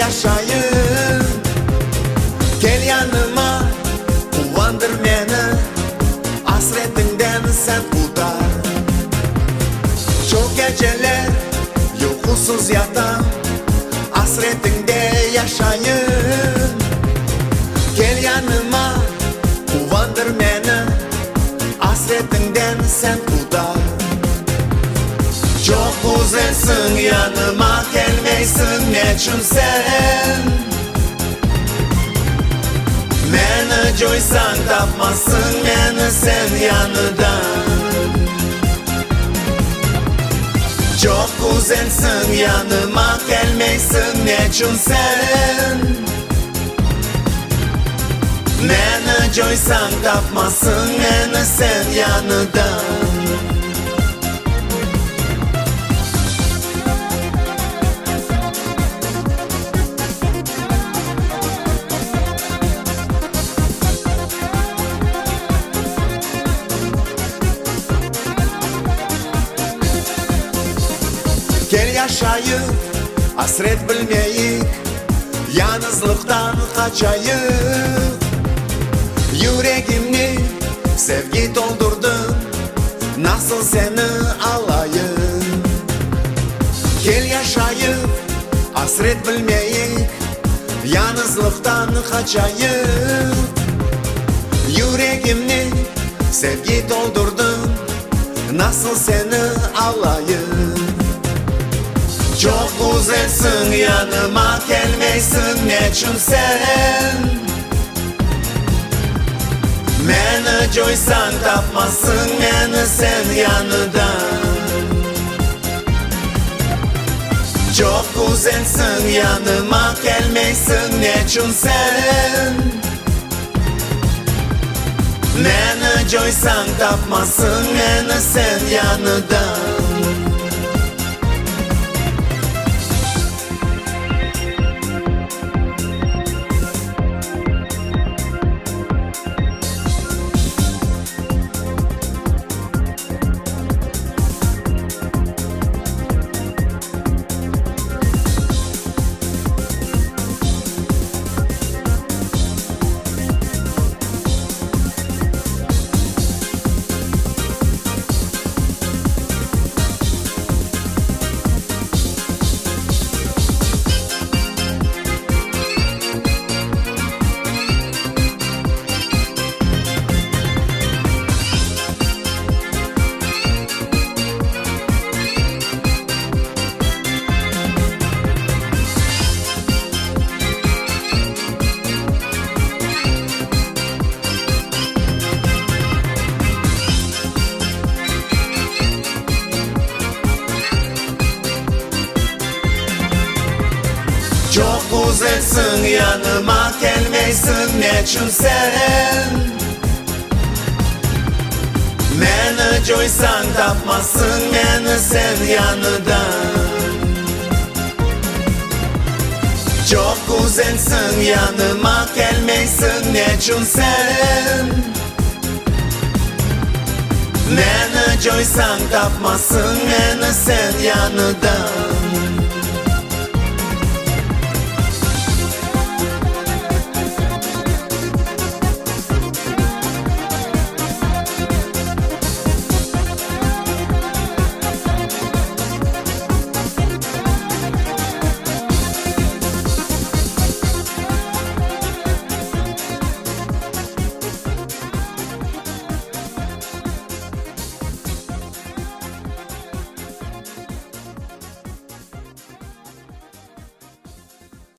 yaşayın. Gel yanıma, kullandır beni, hasretinden sen kurtar. Çok geceler uykusuz yatan, hasretinde yaşayın. Gel yanıma, kullandır beni, hasretinden sen kurtar. Çok güzelsin, yanıma gelmeysin, neçün sen? Meni coysan tapmasın, meni sen yanıdan. Çok güzelsin, yanıma gelmeysin, neçün sen? Meni coysan tapmasın, meni sen yanıdan. Gel yaşayıp hasret bilmeyik, yalnızlıktan kaçayık. Yüreğimni sevgi doldurdun, nasıl seni alayım? Gel yaşayıp hasret bilmeyik, yalnızlıktan kaçayık. Yüreğimni sevgi doldurdun, nasıl seni alayım? Çok güzelsin, yanıma gelmeysin, neçün sen? Meni coysan tapmasın, meni sen yanıdan. Çok güzelsin, yanıma gelmeysin, neçün sen? Meni coysan tapmasın, meni sen yanıdan. Çok güzelsin, yanıma gelmeysin, neçün sen? Meni coysan tapmasın, meni sen yanıdan. Çok güzelsin, yanıma gelmeysin, neçün sen? Meni coysan tapmasın, meni sen yanıdan.